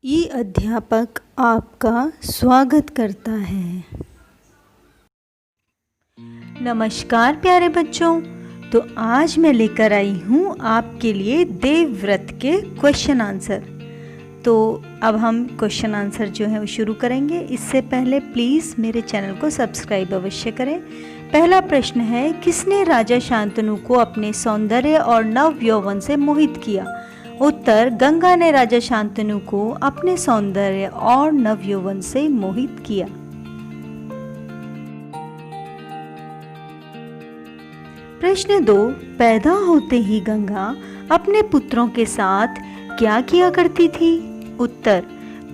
ई अध्यापक आपका स्वागत करता है। नमस्कार प्यारे बच्चों, तो आज मैं लेकर आई हूँ आपके लिए देवव्रत के क्वेश्चन आंसर। तो अब हम क्वेश्चन आंसर जो है वो शुरू करेंगे। इससे पहले प्लीज़ मेरे चैनल को सब्सक्राइब अवश्य करें। पहला प्रश्न है, किसने राजा शांतनु को अपने सौंदर्य और नव यौवन से मोहित किया? उत्तर, गंगा ने राजा शांतनु को अपने सौंदर्य और नव यौवन से मोहित किया। प्रश्न 2, पैदा होते ही गंगा अपने पुत्रों के साथ क्या किया करती थी? उत्तर,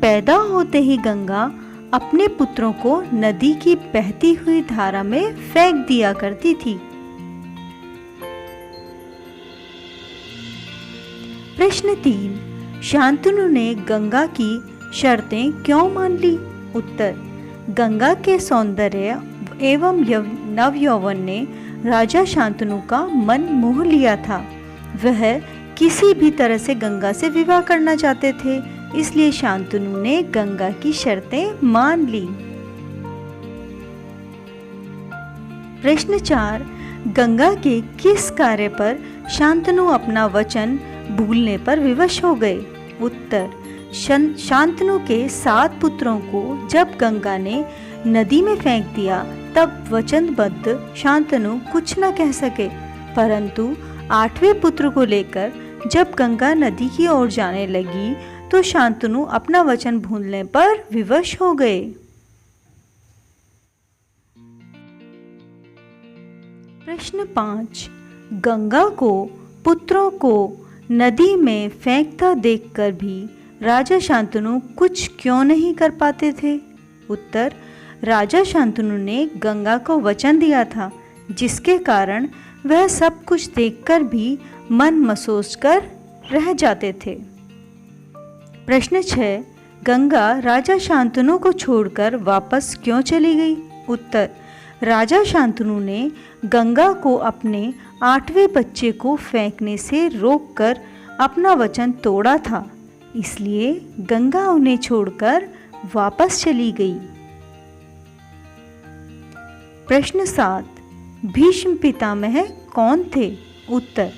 पैदा होते ही गंगा अपने पुत्रों को नदी की बहती हुई धारा में फेंक दिया करती थी। प्रश्न 3, शांतनु ने गंगा की शर्तें क्यों मान ली? उत्तर, गंगा के सौंदर्य एवं नव यौवन ने राजा शांतनु का मन मोह लिया था। वह किसी भी तरह से गंगा से विवाह करना चाहते थे, इसलिए शांतनु ने गंगा की शर्तें मान ली। प्रश्न 4, गंगा के किस कार्य पर शांतनु अपना वचन भूलने पर विवश हो गए? उत्तर, शांतनु के 7 पुत्रों को जब गंगा ने नदी में फेंक दिया तब वचनबद्ध शांतनु कुछ न कह सके, परंतु 8वें पुत्र को लेकर जब गंगा नदी की ओर जाने लगी तो शांतनु अपना वचन भूलने पर विवश हो गए। प्रश्न 5, गंगा को पुत्रों को नदी में फेंकता देखकर भी राजा शांतनु कुछ क्यों नहीं कर पाते थे? उत्तर, राजा शांतनु ने गंगा को वचन दिया था, जिसके कारण वह सब कुछ देखकर भी मन मसोच कर रह जाते थे। प्रश्न 6, गंगा राजा शांतनु को छोड़कर वापस क्यों चली गई? उत्तर, राजा शांतनु ने गंगा को अपने 8वें बच्चे को फेंकने से रोककर अपना वचन तोड़ा था, इसलिए गंगा उन्हें छोड़कर वापस चली गई। प्रश्न 7, भीष्म पितामह कौन थे? उत्तर,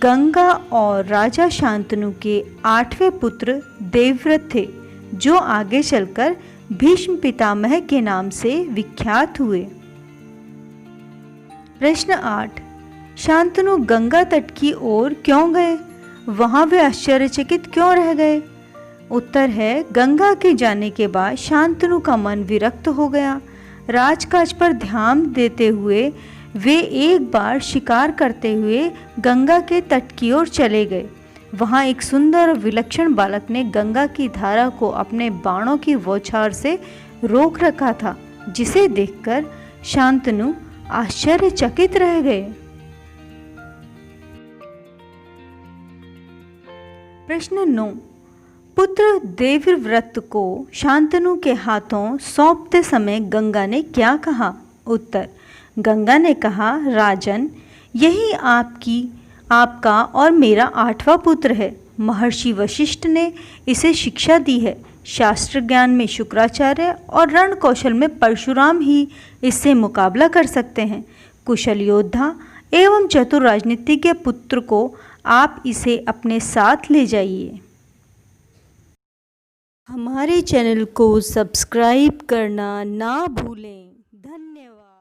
गंगा और राजा शांतनु के 8वें पुत्र देवव्रत थे, जो आगे चलकर भीष्म पितामह के नाम से विख्यात हुए। प्रश्न 8, शांतनु गंगा तट की ओर क्यों गए? वहां वे आश्चर्यचकित क्यों रह गए? उत्तर है, गंगा के जाने के बाद शांतनु का मन विरक्त हो गया। राजकाज पर ध्यान देते हुए वे एक बार शिकार करते हुए गंगा के तट की ओर चले गए। वहां एक सुंदर और विलक्षण बालक ने गंगा की धारा को अपने बाणों की बौछार से रोक रखा था, जिसे देखकर शांतनु आश्चर्यचकित रह गए। प्रश्न 9, पुत्र देवव्रत को शांतनु के हाथों सौंपते समय गंगा ने क्या कहा? उत्तर, गंगा ने कहा, राजन, यही आपका और मेरा 8वां पुत्र है। महर्षि वशिष्ठ ने इसे शिक्षा दी है। शास्त्र ज्ञान में शुक्राचार्य और रण कौशल में परशुराम ही इससे मुकाबला कर सकते हैं। कुशल योद्धा एवं चतुर राजनीतिज्ञ पुत्र को आप इसे अपने साथ ले जाइए। हमारे चैनल को सब्सक्राइब करना ना भूलें। धन्यवाद।